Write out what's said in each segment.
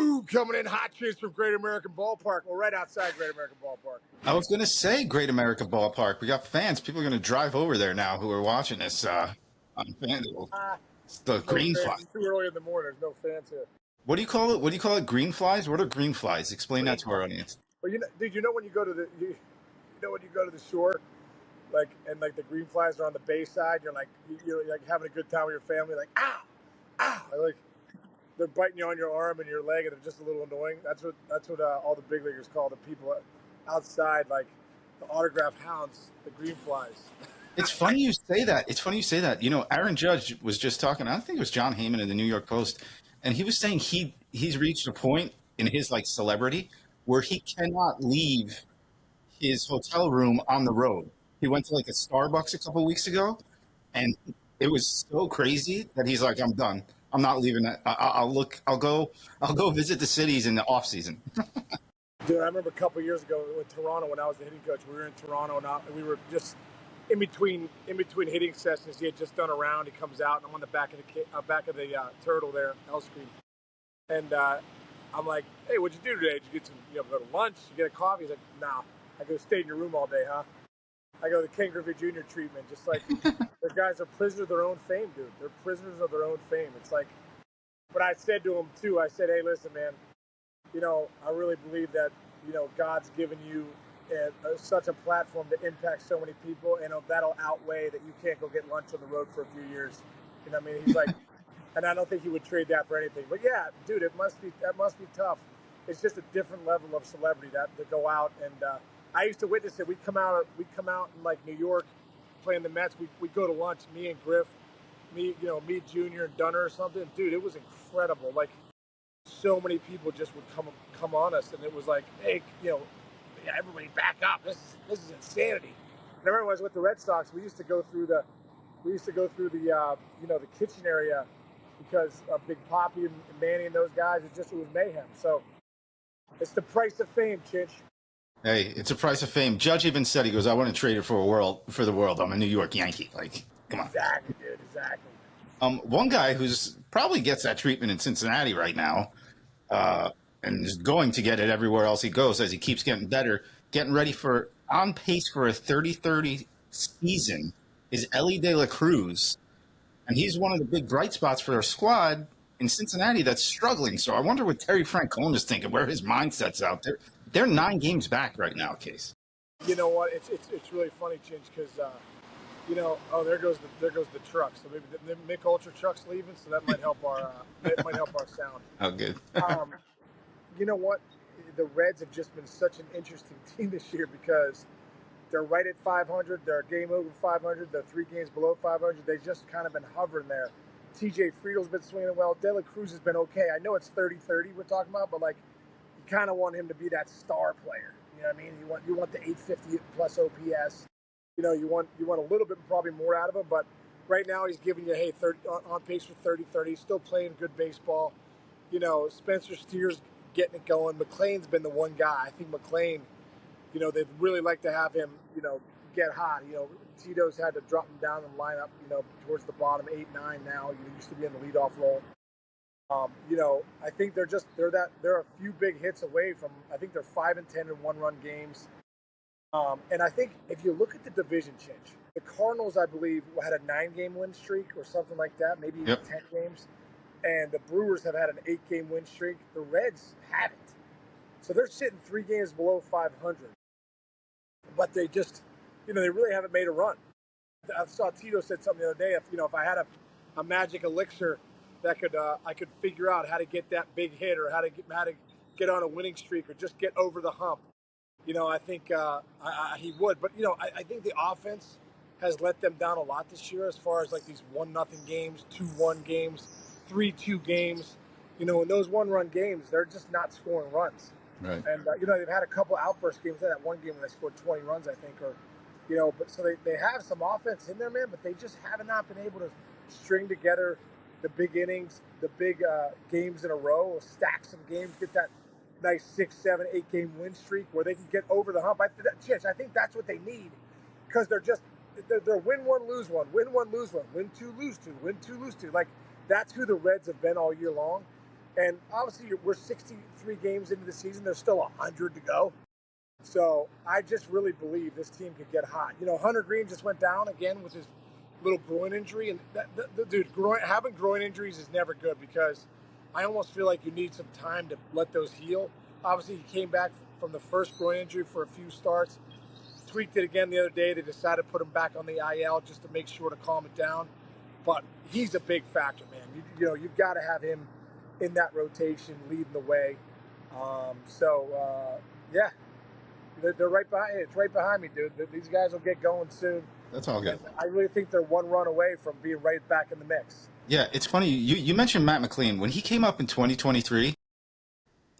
Ooh, coming in hot chase from Great American Ballpark. We're right outside Great American Ballpark. I was going to say Great America Ballpark. We got fans. People are going to drive over there now who are watching this on FanDuel. It's the No green fans. fly. It's too early in the morning. There's no fans here. What do you call it? What do you call it? Green flies? What are green flies? Explain that to our audience. Well, dude, you know when you go to the when you go to the shore, like the green flies are on the bay side. You're like you're like having a good time with your family. Like like they're biting you on your arm and your leg, and they're just a little annoying. That's what all the big leaguers call the people outside, like the autograph hounds, the green flies. It's funny you say that. It's funny you say that. You know, Aaron Judge was just talking. I think it was John Heyman in the New York Post, and he was saying he's reached a point in his like celebrity where he cannot leave his hotel room on the road. He went to like a Starbucks a couple weeks ago, and it was so crazy that he's like, "I'm done. I'm not leaving. I'll go visit the cities in the off season." Dude, I remember a couple years ago with Toronto when I was the hitting coach. We were in Toronto and we were just in between hitting sessions. He had just done a round. He comes out and I'm on the back of the turtle there, L screen, and I'm like, "Hey, what'd you do today? Did you get go to lunch? You get a coffee?" He's like, "Nah, I go stay in your room all day, huh?" I go the Ken Griffey Jr. treatment, just like those guys are prisoners of their own fame, dude. They're prisoners of their own fame. It's like, but I said to him too. I said, "Hey, listen, man. I really believe that, God's given you such a platform to impact so many people, and that'll outweigh that you can't go get lunch on the road for a few years." You know what I mean? He's like, and I don't think he would trade that for anything. But yeah, dude, that must be tough. It's just a different level of celebrity to go out and I used to witness it. We'd come out in like New York, playing the Mets. We'd go to lunch, me and Griff, me Junior and Dunner or something. Dude, it was incredible. Like, so many people just would come on us, and it was like, "Hey, everybody back up. This is insanity." And I remember when I was with the Red Sox, we used to go through the the kitchen area because of Big Poppy and Manny and those guys. It was mayhem. So it's the price of fame, Chinch. Hey, it's a price of fame. Judge even said, he goes, "I want to trade it for the world. I'm a New York Yankee." Like, come on. Exactly, dude. Exactly. One guy who's probably gets that treatment in Cincinnati right now, and is going to get it everywhere else he goes as he keeps getting better, getting ready on pace for a 30-30 season, is Elly de la Cruz. And he's one of the big bright spots for their squad in Cincinnati that's struggling. So I wonder what Terry Francona is thinking, where his mindset's out there. They're 9 games back right now, Case. You know what? It's really funny, Chinch, because there goes the truck. So maybe the Mick Ultra truck's leaving, so that might help our sound. Oh, good. You know what? The Reds have just been such an interesting team this year because they're right at 500. They're a game over 500. They're 3 games below 500. They've just kind of been hovering there. TJ Friedel's been swinging well. De La Cruz has been okay. I know it's 30-30 we're talking about, but like, you kind of want him to be that star player. You know what I mean? You want the 850 plus OPS. You want a little bit probably more out of him, but right now he's giving you 30 on pace for 30-30. Still playing good baseball. Spencer Steer's getting it going. McLean's been the one guy. I think McLean, they'd really like to have him, get hot. Tito's had to drop him down in the lineup, towards the bottom, 8-9 now. He used to be in the leadoff role. I think they're a few big hits away from. I think they're 5-10 in 1-run games. And I think if you look at the division change, the Cardinals, I believe, had a 9-game win streak or something like that, maybe even 10 games. And the Brewers have had an 8-game win streak. The Reds haven't. So they're sitting 3 games below 500. But they just, they really haven't made a run. I saw Tito said something the other day. If I had a magic elixir that I could figure out how to get that big hit or how to get on a winning streak or just get over the hump, I think he would. But I think the offense has let them down a lot this year as far as like these 1-0 games, 2-1 games, 3-2 games. In those 1-run games, they're just not scoring runs. Right. And they've had a couple outburst games. They had that one game when they scored 20 runs, I think, but so they have some offense in there, man. But they just have not been able to string together the big innings, the big games in a row, stack some games, get that nice 6, 7, 8 game win streak where they can get over the hump. I think that's what they need, because they're win 1, lose 1, win 1, lose 1, win 2, lose 2, win 2, lose 2. Like, that's who the Reds have been all year long. And obviously, we're 63 games into the season. There's still 100 to go. So I just really believe this team could get hot. You know, Hunter Green just went down again with his little groin injury, and dude, having groin injuries is never good because I almost feel like you need some time to let those heal. Obviously, he came back from the first groin injury for a few starts, tweaked it again the other day. They decided to put him back on the IL just to make sure to calm it down. But he's a big factor, man. You know, you've got to have him in that rotation, leading the way. Yeah, they're right behind. It's right behind me, dude. These guys will get going soon. That's all good. I really think they're one run away from being right back in the mix. Yeah, it's funny. You mentioned Matt McLean. When he came up in 2023,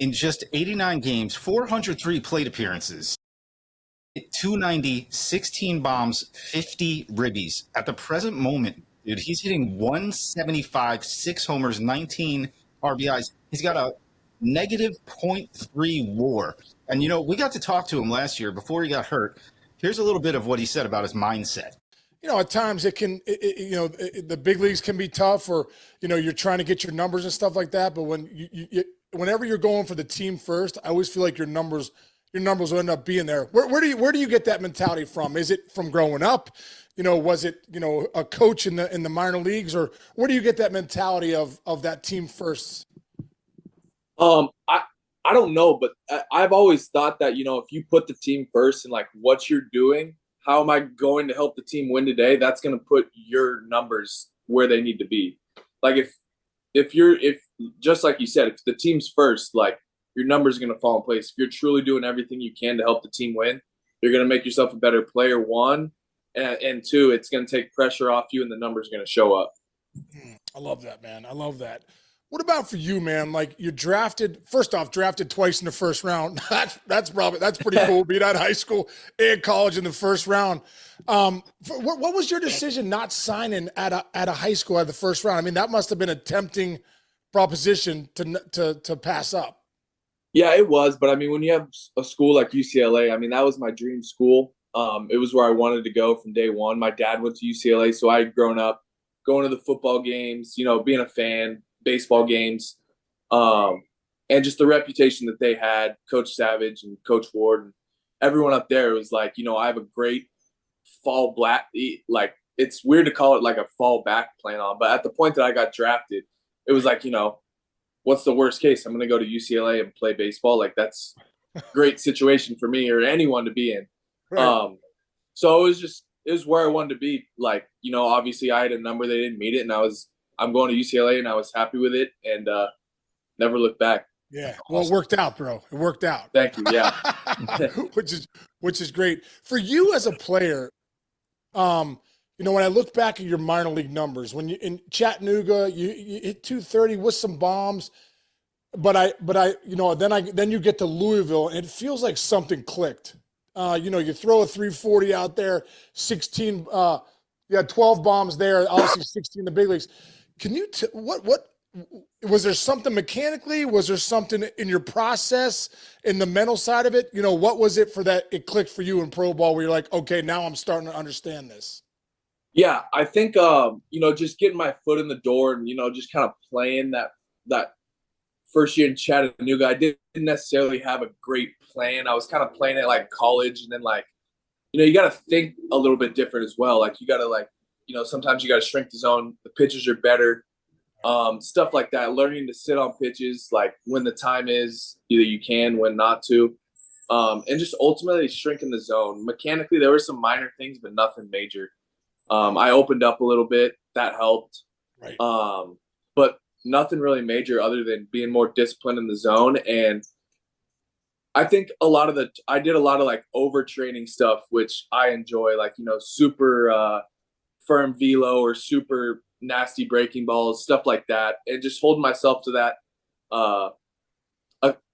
in just 89 games, 403 plate appearances, 290, 16 bombs, 50 ribbies. At the present moment, dude, he's hitting 175, 6 homers, 19 RBIs. He's got a negative .3 WAR. And, you know, we got to talk to him last year before he got hurt. Here's a little bit of what he said about his mindset. You know, at times the big leagues can be tough, or, you know, you're trying to get your numbers and stuff like that. But whenever you're going for the team first, I always feel like your numbers will end up being there. Where do you get that mentality from? Is it from growing up? You know, was it, you know, a coach in the minor leagues, or where do you get that mentality of that team first? I don't know, but I've always thought that, you know, if you put the team first and like what you're doing, how am I going to help the team win today? That's going to put your numbers where they need to be. Like if just like you said, if the team's first, like your numbers are going to fall in place. If you're truly doing everything you can to help the team win, you're going to make yourself a better player, one, and two, it's going to take pressure off you and the numbers are going to show up. I love that, man. I love that. What about for you, man? Like, you're drafted twice in the first round. That's pretty cool. Being out of high school and college in the first round. What was your decision not signing at a high school at the first round? I mean, that must have been a tempting proposition to pass up. Yeah, it was. But I mean, when you have a school like UCLA, I mean, that was my dream school. It was where I wanted to go from day one. My dad went to UCLA, so I had grown up going to the football games, you know, being a fan, baseball games, and just the reputation that they had, Coach Savage and Coach Ward and everyone up there. Was like, you know, I have a great fall black, like, it's weird to call it like a fall back plan on, but at the point that I got drafted, it was like, you know, what's the worst case? I'm going to go to UCLA and play baseball. Like, that's a great situation for me or anyone to be in. Right. So it was where I wanted to be. Like, you know, obviously I had a number, they didn't meet it, and I'm going to UCLA, and I was happy with it, and never looked back. Yeah, well, it worked out, bro. It worked out. Thank you. Yeah, which is great for you as a player. You know, when I look back at your minor league numbers, when you in Chattanooga, you hit 230 with some bombs, but I, you know, then you get to Louisville, and it feels like something clicked. You know, you throw a 340 out there, 16. You had 12 bombs there, obviously 16 in the big leagues. Can you what was there something mechanically? Was there something in your process, in the mental side of it? You know, what was it for that it clicked for you in pro ball where you're like, okay, now I'm starting to understand this? Yeah, I think you know, just getting my foot in the door and, you know, just kind of playing that first year in Chattanooga. I didn't necessarily have a great plan. I was kind of playing it like college, and then, like, you know, you got to think a little bit different as well. Like, you got to, like, you know, sometimes you got to shrink the zone. The pitches are better, stuff like that. Learning to sit on pitches, like when the time is, either you can, when not to, and just ultimately shrinking the zone. Mechanically, there were some minor things, but nothing major. I opened up a little bit. That helped. Right. But nothing really major other than being more disciplined in the zone. And I think I did a lot of like overtraining stuff, which I enjoy, like, you know, super firm velo or super nasty breaking balls, stuff like that. And just holding myself to that,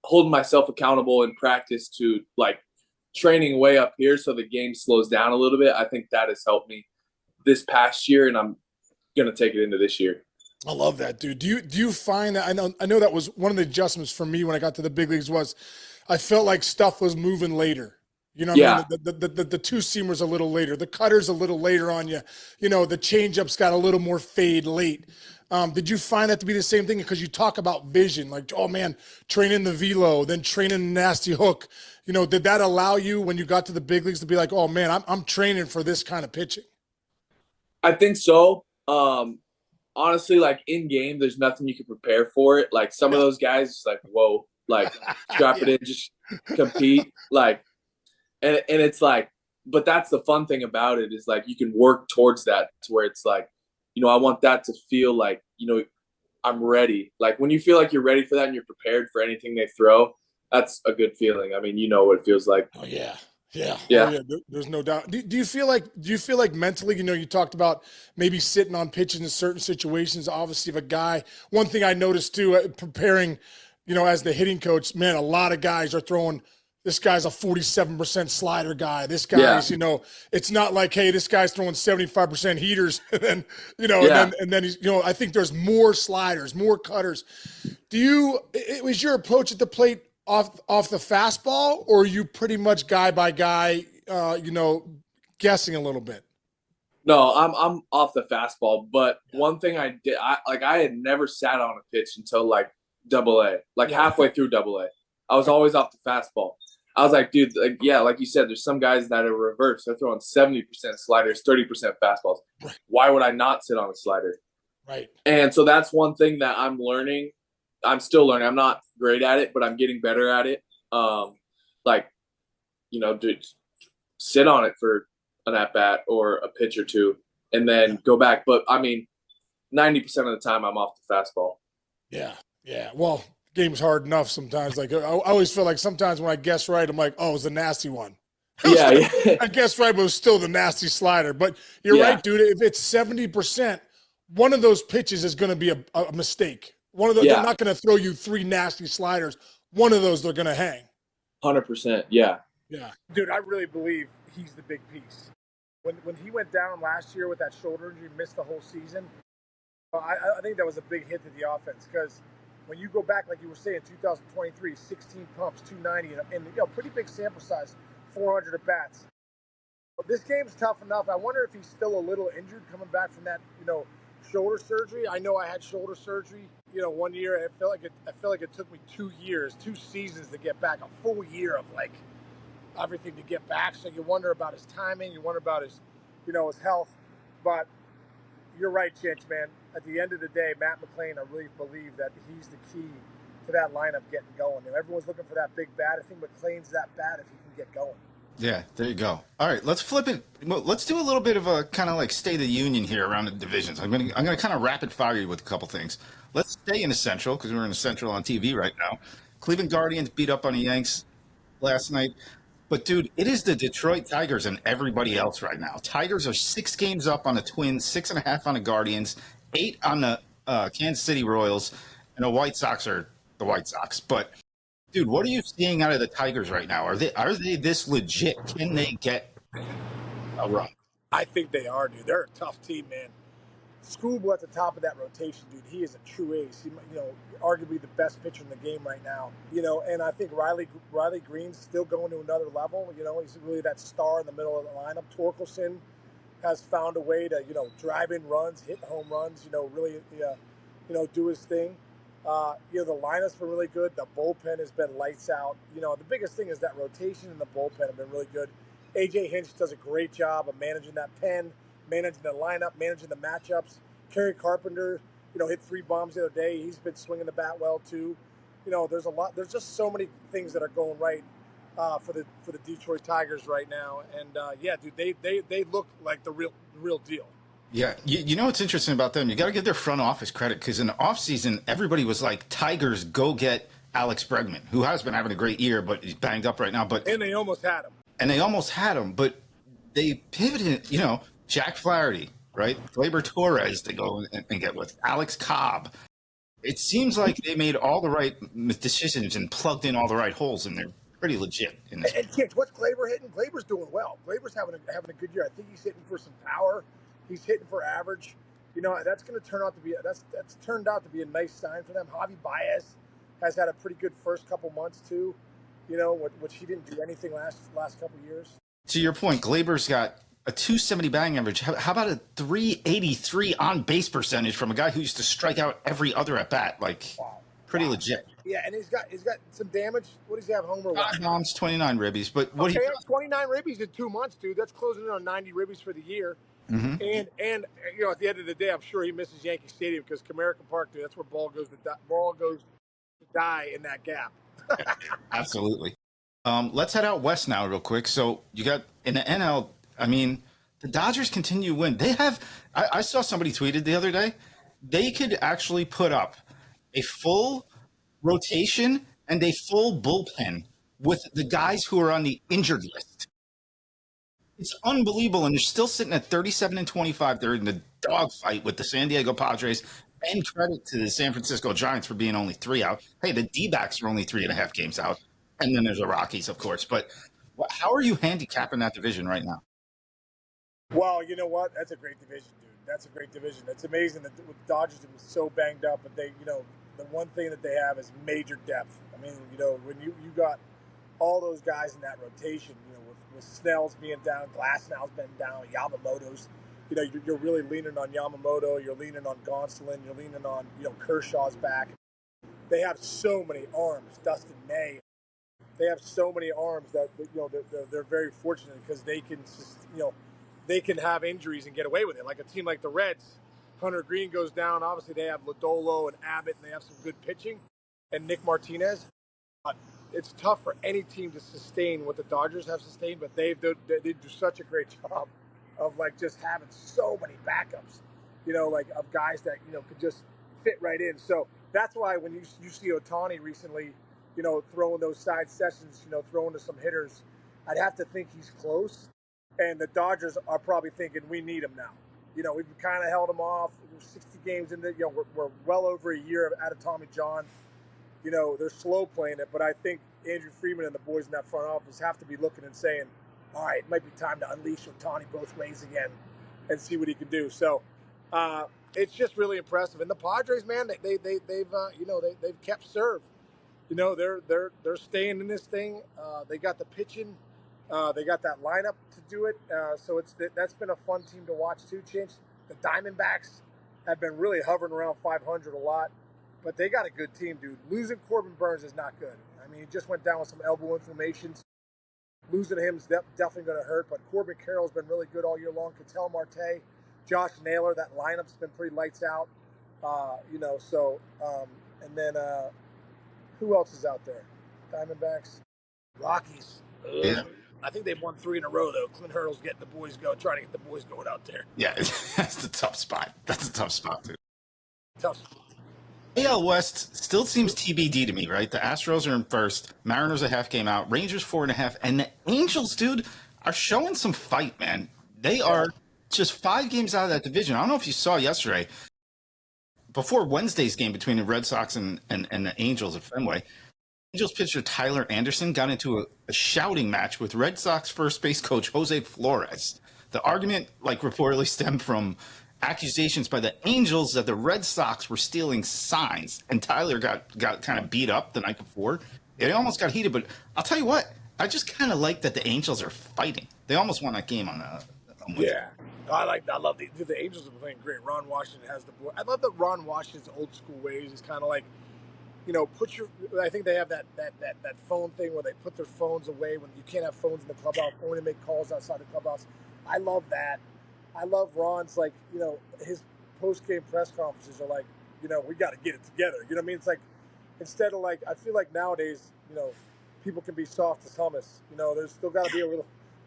holding myself accountable in practice to, like, training way up here so the game slows down a little bit. I think that has helped me this past year, and I'm going to take it into this year. I love that, dude. Do you find that, I know that was one of the adjustments for me when I got to the big leagues, was I felt like stuff was moving later. You know what I Yeah. mean? The two seamers a little later, the cutter's a little later on you. You know, the changeup's got a little more fade late. Did you find that to be the same thing? Because you talk about vision, like, oh man, training the velo, then training the nasty hook. You know, did that allow you when you got to the big leagues to be like, oh man, I'm training for this kind of pitching? I think so. Honestly, like in game, there's nothing you can prepare for it. Like some of those guys, it's like, whoa, like strap it in, just compete. Like, and it's like, but that's the fun thing about it is like you can work towards that to where it's like, you know, I want that to feel like, you know, I'm ready. Like when you feel like you're ready for that and you're prepared for anything they throw, that's a good feeling. I mean, you know what it feels like. Oh yeah. Yeah. Oh Yeah. yeah. There's no doubt. Do you feel like mentally, you know, you talked about maybe sitting on pitches in certain situations. Obviously, if a guy, one thing I noticed too, preparing, you know, as the hitting coach, man, a lot of guys are throwing. This guy's a 47% slider guy. This Yeah. guy's, you know, it's not like, hey, this guy's throwing 75% heaters, and then, you know, Yeah. and then he's, you know, I think there's more sliders, more cutters. Was your approach at the plate off the fastball, or are you pretty much guy by guy, you know, guessing a little bit? No, I'm off the fastball. But one thing I did, I had never sat on a pitch until like double A, like halfway through double A. I was always off the fastball. I was like, dude, like, yeah, like you said, there's some guys that are reversed. They're throwing 70% sliders, 30% fastballs. Why would I not sit on a slider? Right. And so that's one thing that I'm learning. I'm still learning. I'm not great at it, but I'm getting better at it. Like, you know, dude, sit on it for an at bat or a pitch or two, and then go back. But I mean, 90% of the time, I'm off the fastball. Yeah. Yeah. Well, game's hard enough sometimes. Like I always feel like sometimes when I guess right, I'm like, oh, it was the nasty one. Yeah, like, yeah. I guess right, but it was still the nasty slider. But you're right, dude. If it's 70%, one of those pitches is going to be a mistake. One of those, they're not going to throw you three nasty sliders. One of those they're going to hang. 100%. Yeah. Yeah. Dude, I really believe he's the big piece. When he went down last year with that shoulder injury, missed the whole season, I think that was a big hit to the offense because when you go back, like you were saying, 2023, 16 pumps, 290, and you know, pretty big sample size, 400 at bats. But this game's tough enough. I wonder if he's still a little injured coming back from that, you know, shoulder surgery. I know I had shoulder surgery, you know, 1 year. I felt like it took me 2 years, 2 seasons to get back, a full year of like everything to get back. So you wonder about his timing, you wonder about his, you know, his health. But you're right, Chinch, man. At the end of the day, Matt McClain, I really believe that he's the key to that lineup getting going. You know, everyone's looking for that big bat. I think McClain's that bat if he can get going. Yeah, there you go. All right, let's flip it. Well, let's do a little bit of a kind of like State of the Union here around the divisions. I'm gonna kind of rapid fire you with a couple things. Let's stay in the Central because we're in the Central on TV right now. Cleveland Guardians beat up on the Yanks last night. But, dude, it is the Detroit Tigers and everybody else right now. Tigers are 6 games up on the Twins, 6.5 on the Guardians, 8 on the Kansas City Royals, and the White Sox are the White Sox. But, dude, what are you seeing out of the Tigers right now? Are they this legit? Can they get a run? I think they are, dude. They're a tough team, man. Skubal at the top of that rotation, dude. He is a true ace. He, you know, arguably the best pitcher in the game right now. You know, and I think Riley Green's still going to another level. You know, he's really that star in the middle of the lineup. Torkelson has found a way to, you know, drive in runs, hit home runs. You know, really, you know, do his thing. You know, the lineup's been really good. The bullpen has been lights out. You know, the biggest thing is that rotation and the bullpen have been really good. AJ Hinch does a great job of managing that pen, managing the lineup, managing the matchups. Kerry Carpenter, you know, hit 3 bombs the other day. He's been swinging the bat well too. You know, there's a lot. There's just so many things that are going right for the Detroit Tigers right now. And yeah, dude, they look like the real deal. Yeah, you know what's interesting about them? You got to give their front office credit because in the offseason, everybody was like, Tigers, go get Alex Bregman, who has been having a great year, but he's banged up right now. And they almost had him. But they pivoted, you know, Jack Flaherty, right? Gleyber Torres to go and get with Alex Cobb. It seems like they made all the right decisions and plugged in all the right holes, and they're pretty legit in this. And kids, what's Gleyber hitting? Gleyber's doing well. Gleyber's having a good year. I think he's hitting for some power. He's hitting for average. You know, that's going to turn out to be that's turned out to be a nice sign for them. Javi Baez has had a pretty good first couple months too. which he didn't do anything last couple of years. To your point, Glaber's got a 270 batting average. How about a 383 on base percentage from a guy who used to strike out every other at bat? Like, pretty legit. Yeah, and he's got some damage. What does he have? Homer? 5 bombs, 29 ribbies. But what he 29 ribbies in 2 months, dude. That's closing in on 90 ribbies for the year. Mm-hmm. And at the end of the day, I'm sure he misses Yankee Stadium because Comerica Park, dude, that's where ball goes to die in that gap. Absolutely. Let's head out west now real quick. So you got in the NL, I mean, the Dodgers continue to win. They have, I saw somebody tweeted the other day, they could actually put up a full rotation and a full bullpen with the guys who are on the injured list. It's unbelievable, and they're still sitting at 37-25. They're in the dogfight with the San Diego Padres. And credit to the San Francisco Giants for being only 3 out. Hey, the D-backs are only 3.5 games out. And then there's the Rockies, of course. But how are you handicapping that division right now? Well, you know what? That's a great division, dude. That's a great division. It's amazing that with the Dodgers, it was so banged up. But they, the one thing that they have is major depth. I mean, when you got all those guys in that rotation, with Snell's being down, Glasnow's been down, Yamamoto's, you're really leaning on Yamamoto, you're leaning on Gonsolin, you're leaning on, Kershaw's back. They have so many arms, Dustin May. They have so many arms that, they're very fortunate because they can, they can have injuries and get away with it. Like a team like the Reds, Hunter Green goes down. Obviously, they have Lodolo and Abbott, and they have some good pitching, and Nick Martinez. It's tough for any team to sustain what the Dodgers have sustained, but they do such a great job of just having so many backups, of guys that could just fit right in. So that's why when you see Ohtani recently, throwing those side sessions, throwing to some hitters, I'd have to think he's close. And the Dodgers are probably thinking we need him now. We've kind of held him off. We're 60 games into, we're well over a year out of Tommy John. They're slow playing it, but I think Andrew Friedman and the boys in that front office have to be looking and saying, all right, it might be time to unleash Ohtani both ways again and see what he can do. So it's just really impressive. And the Padres, man, they've kept serve. They're staying in this thing. They got the pitching. They got that lineup to do it. So that's been a fun team to watch too, Chinch. The Diamondbacks have been really hovering around 500 a lot. But they got a good team, dude. Losing Corbin Burns is not good. I mean, he just went down with some elbow inflammations. Losing him is definitely going to hurt. But Corbin Carroll's been really good all year long. Ketel Marte, Josh Naylor, that lineup's been pretty lights out. And then who else is out there? Diamondbacks, Rockies. Yeah. I think they've won 3 in a row, though. Clint Hurdle's getting the boys going, trying to get the boys going out there. Yeah, that's the tough spot. That's a tough spot, too. Tough spot. AL West still seems TBD to me, right? The Astros are in first, Mariners a half game out, Rangers 4.5, and the Angels, dude, are showing some fight, man. They are just 5 games out of that division. I don't know if you saw yesterday, before Wednesday's game between the Red Sox and the Angels at Fenway, Angels pitcher Tyler Anderson got into a shouting match with Red Sox first base coach Jose Flores. The argument, reportedly stemmed from accusations by the Angels that the Red Sox were stealing signs, and Tyler got kind of beat up the night before. It almost got heated, but I'll tell you what, I just kind of like that the Angels are fighting. They almost won that game on yeah. I love the Angels are playing great. Ron Washington has the boy. I love that Ron Washington's old school ways. He's kind of like, I think they have that phone thing where they put their phones away when you can't have phones in the clubhouse, only make calls outside the clubhouse. I love that. I love Ron's, his post-game press conferences are we got to get it together. You know what I mean? It's instead of I feel like nowadays, people can be soft as hummus. There's still got to be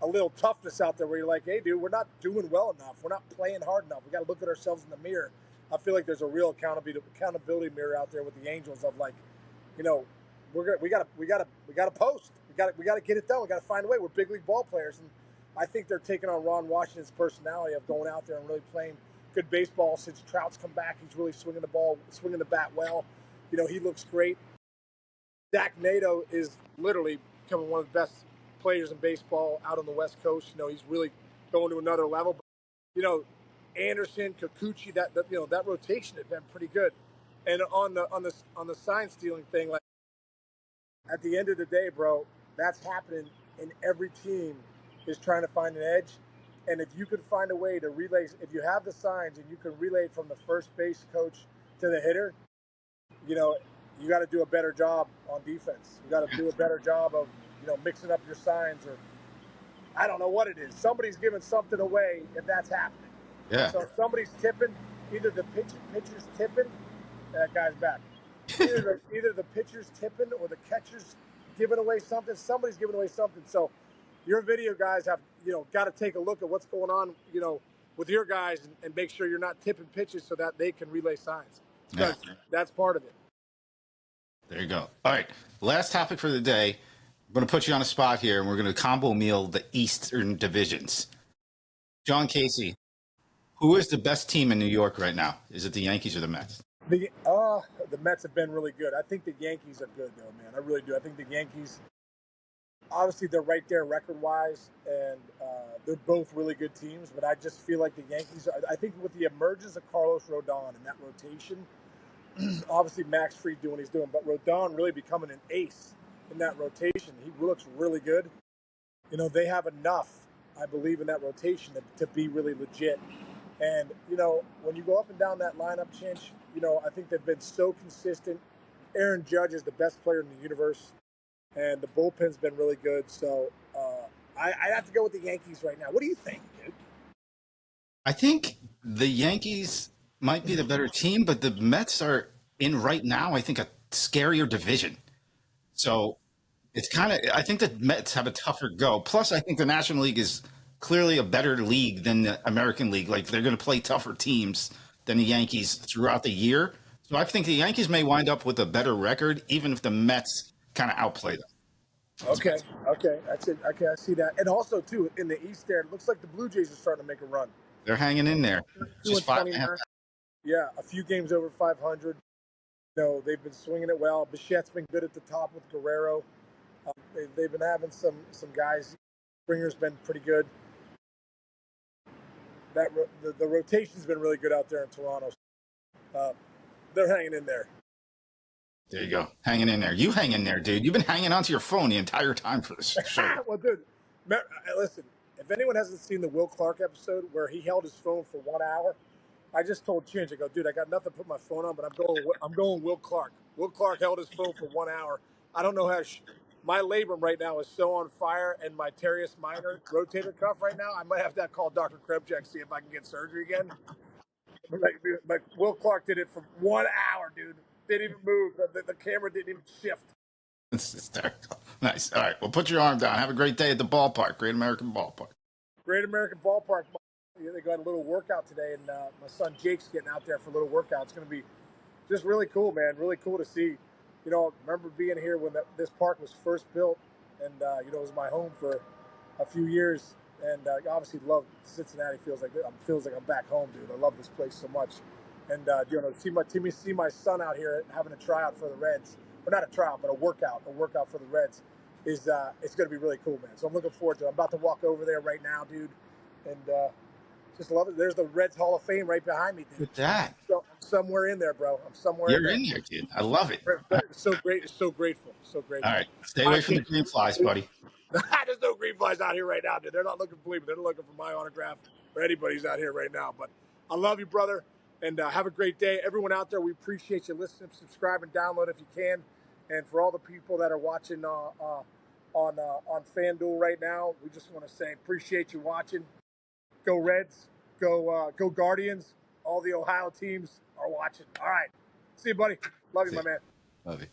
a little toughness out there where you're like, hey, dude, we're not doing well enough. We're not playing hard enough. We got to look at ourselves in the mirror. I feel like there's a real accountability mirror out there with the Angels of we got to post. We got to get it done. We got to find a way. We're big league ball players, and I think they're taking on Ron Washington's personality of going out there and really playing good baseball. Since Trout's come back, he's really swinging the bat well. He looks great. Zach Nato is literally becoming one of the best players in baseball out on the West Coast. He's really going to another level. But, Anderson, Kikuchi, that rotation has been pretty good. And on the sign stealing thing, at the end of the day, bro, that's happening in every team is trying to find an edge. And if you could find a way to relay, if you have the signs and you can relay from the first base coach to the hitter, you know, you got to do a better job on defense. You got to do a better job of, mixing up your signs, or I don't know what it is. Somebody's giving something away if that's happening. Yeah. So if somebody's tipping, either the pitcher's tipping, that guy's back. Either the pitcher's tipping or the catcher's giving away something. Somebody's giving away something. So your video guys have, got to take a look at what's going on, with your guys and make sure you're not tipping pitches so that they can relay signs. Because that's part of it. There you go. All right. Last topic for the day. I'm going to put you on a spot here, and we're going to combo meal the Eastern divisions. John Casey, who is the best team in New York right now? Is it the Yankees or the Mets? The Mets have been really good. I think the Yankees are good, though, man. I really do. I think the Yankees, obviously, they're right there record-wise, and they're both really good teams. But I just feel like the Yankees I think with the emergence of Carlos Rodon and that rotation, obviously Max Fried doing what he's doing, but Rodon really becoming an ace in that rotation. He looks really good. They have enough, I believe, in that rotation to be really legit. And, when you go up and down that lineup, Chinch, I think they've been so consistent. Aaron Judge is the best player in the universe, and the bullpen's been really good. So I have to go with the Yankees right now. What do you think, dude? I think the Yankees might be the better team, but the Mets are in right now, I think, a scarier division. So it's I think the Mets have a tougher go. Plus, I think the National League is clearly a better league than the American League. Like, they're going to play tougher teams than the Yankees throughout the year. So I think the Yankees may wind up with a better record, even if the Mets kind of outplay them. Okay, that's it. Okay, I see that. And also, too, in the East there, it looks like the Blue Jays are starting to make a run. They're hanging in there. Just 5.5. Yeah, a few games over 500. They've been swinging it well. Bichette's been good at the top with Guerrero. They've been having some guys. Springer's been pretty good. The rotation's been really good out there in Toronto. They're hanging in there. There you go. Hanging in there. You hang in there, dude. You've been hanging onto your phone the entire time for this show. Well, dude, listen, if anyone hasn't seen the Will Clark episode where he held his phone for 1 hour, I just told Chinch, I go, dude, I got nothing to put my phone on, but I'm going Will Clark. Will Clark held his phone for 1 hour. I don't know how my labrum right now is so on fire, and my teres minor rotator cuff right now, I might have to call Dr. Krebchak, see if I can get surgery again. Like Will Clark did it for 1 hour, dude. Didn't even move. The camera didn't even shift. It's hysterical. Nice. All right. Well, put your arm down. Have a great day at the ballpark. Great American Ballpark. Great American Ballpark. They got a little workout today, and my son Jake's getting out there for a little workout. It's going to be just really cool, man. Really cool to see. I remember being here when this park was first built, and it was my home for a few years. And obviously, love Cincinnati. Feels like I'm back home, dude. I love this place so much. And see my son out here having a tryout for the Reds, or not a tryout, but a workout for the Reds is it's going to be really cool, man. So I'm looking forward to it. I'm about to walk over there right now, dude, and just love it. There's the Reds Hall of Fame right behind me, dude. With that, so I'm somewhere in there, bro. I'm somewhere. You're in there, dude. I love it. It's so great. So grateful. So grateful. All right, stay away from the green flies, buddy. There's no green flies out here right now, dude. They're not looking for me. They're looking for my autograph or anybody's out here right now. But I love you, brother. And have a great day. Everyone out there, we appreciate you listening, subscribe, and download if you can. And for all the people that are watching on FanDuel right now, we just want to say appreciate you watching. Go Reds. Go Guardians. All the Ohio teams are watching. All right. See you, buddy. Love you, my man. Love you.